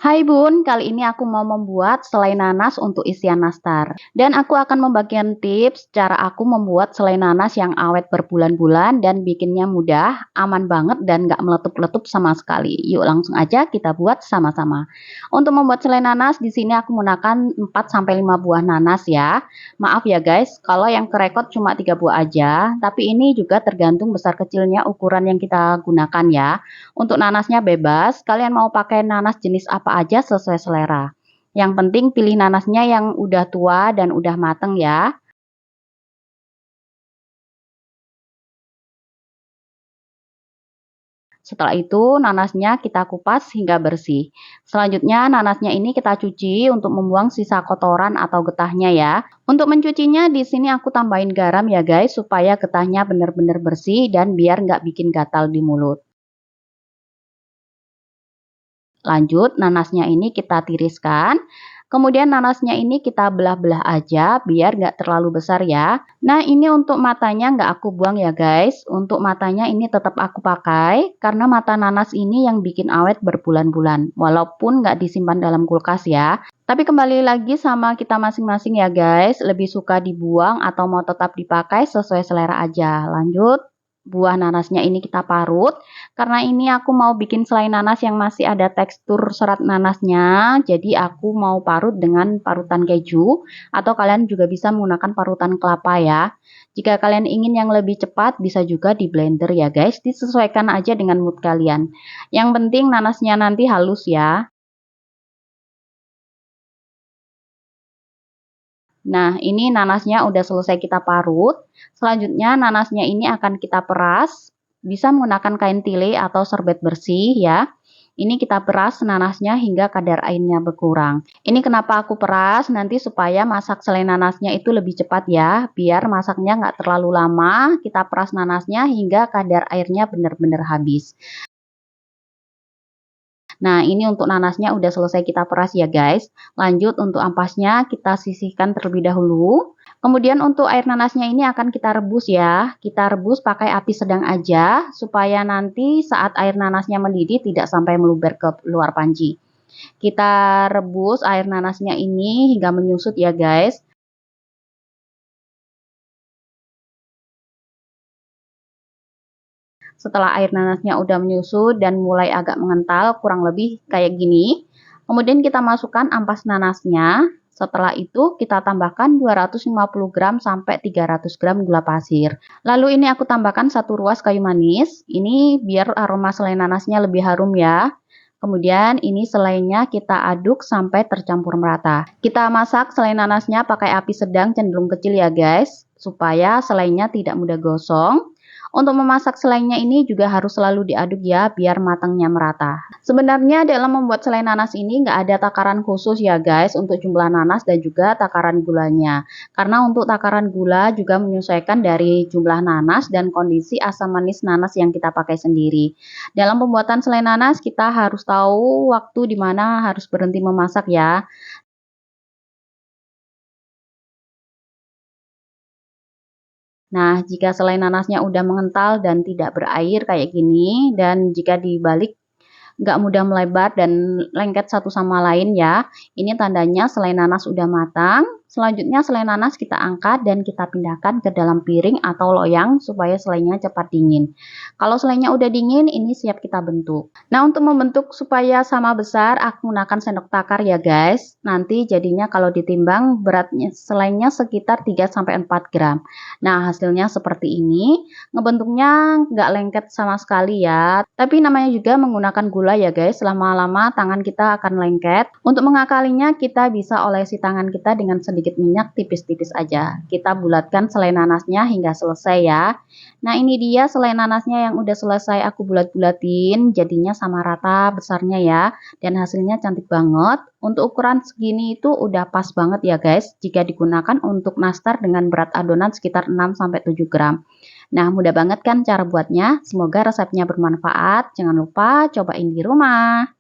Hai Bun, kali ini aku mau membuat selai nanas untuk isian nastar. Dan aku akan membagikan tips cara aku membuat selai nanas yang awet berbulan-bulan dan bikinnya mudah, aman banget dan gak meletup-letup sama sekali. Yuk langsung aja kita buat sama-sama. Untuk membuat selai nanas, di sini aku menggunakan 4-5 buah nanas ya. Maaf ya guys, kalau yang kerekot cuma 3 buah aja, tapi ini juga tergantung besar kecilnya ukuran yang kita gunakan ya. Untuk nanasnya bebas, kalian mau pakai nanas jenis apa aja sesuai selera. Yang penting pilih nanasnya yang udah tua dan udah mateng ya. Setelah itu nanasnya kita kupas hingga bersih. Selanjutnya nanasnya ini kita cuci untuk membuang sisa kotoran atau getahnya ya. Untuk mencucinya di sini aku tambahin garam ya guys supaya getahnya benar-benar bersih dan biar nggak bikin gatal di mulut. Lanjut, nanasnya ini kita tiriskan. Kemudian nanasnya ini kita belah-belah aja biar nggak terlalu besar ya. Nah ini untuk matanya nggak aku buang ya guys. Untuk matanya ini tetap aku pakai karena mata nanas ini yang bikin awet berbulan-bulan. Walaupun nggak disimpan dalam kulkas ya. Tapi kembali lagi sama kita masing-masing ya guys. Lebih suka dibuang atau mau tetap dipakai sesuai selera aja. Lanjut. Buah nanasnya ini kita parut. Karena ini aku mau bikin selai nanas yang masih ada tekstur serat nanasnya, jadi aku mau parut dengan parutan keju, atau kalian juga bisa menggunakan parutan kelapa ya. Jika kalian ingin yang lebih cepat, bisa juga di blender ya guys, disesuaikan aja dengan mood kalian. Yang penting nanasnya nanti halus ya. Nah, ini nanasnya udah selesai kita parut. Selanjutnya nanasnya ini akan kita peras. Bisa menggunakan kain tile atau serbet bersih ya. Ini kita peras nanasnya hingga kadar airnya berkurang. Ini kenapa aku peras? Nanti supaya masak selai nanasnya itu lebih cepat ya. Biar masaknya nggak terlalu lama, kita peras nanasnya hingga kadar airnya benar-benar habis. Nah, ini untuk nanasnya udah selesai kita peras ya guys. Lanjut untuk ampasnya kita sisihkan terlebih dahulu. Kemudian untuk air nanasnya ini akan kita rebus ya. Kita rebus pakai api sedang aja supaya nanti saat air nanasnya mendidih tidak sampai meluber ke luar panci. Kita rebus air nanasnya ini hingga menyusut ya guys. Setelah air nanasnya udah menyusut dan mulai agak mengental, kurang lebih kayak gini. Kemudian kita masukkan ampas nanasnya. Setelah itu kita tambahkan 250 gram sampai 300 gram gula pasir. Lalu ini aku tambahkan 1 ruas kayu manis. Ini biar aroma selai nanasnya lebih harum ya. Kemudian ini selainya kita aduk sampai tercampur merata. Kita masak selai nanasnya pakai api sedang cenderung kecil ya guys, supaya selainya tidak mudah gosong. Untuk memasak selainya ini juga harus selalu diaduk ya, biar matangnya merata. Sebenarnya dalam membuat selai nanas ini nggak ada takaran khusus ya guys untuk jumlah nanas dan juga takaran gulanya. Karena untuk takaran gula juga menyesuaikan dari jumlah nanas dan kondisi asam manis nanas yang kita pakai sendiri. Dalam pembuatan selai nanas kita harus tahu waktu di mana harus berhenti memasak ya. Nah, jika selai nanasnya udah mengental dan tidak berair kayak gini, dan jika dibalik nggak mudah melebar dan lengket satu sama lain ya. Ini tandanya selai nanas udah matang. Selanjutnya selai nanas kita angkat dan kita pindahkan ke dalam piring atau loyang supaya selainya cepat dingin. Kalau selainya udah dingin, ini siap kita bentuk. Nah, untuk membentuk supaya sama besar, aku gunakan sendok takar ya guys. Nanti jadinya kalau ditimbang beratnya selainya sekitar 3-4 gram. Nah, hasilnya seperti ini. Ngebentuknya nggak lengket sama sekali ya. Tapi namanya juga menggunakan gula ya guys. Lama-lama tangan kita akan lengket. Untuk mengakalinya kita bisa olesi tangan kita dengan sedikit minyak tipis-tipis aja. Kita bulatkan selai nanasnya hingga selesai ya. Nah ini dia selai nanasnya yang udah selesai aku bulat-bulatin. Jadinya sama rata besarnya ya. Dan hasilnya cantik banget. Untuk ukuran segini itu udah pas banget ya guys. Jika digunakan untuk nastar dengan berat adonan sekitar 6-7 gram. Nah, mudah banget kan cara buatnya? Semoga resepnya bermanfaat. Jangan lupa cobain di rumah.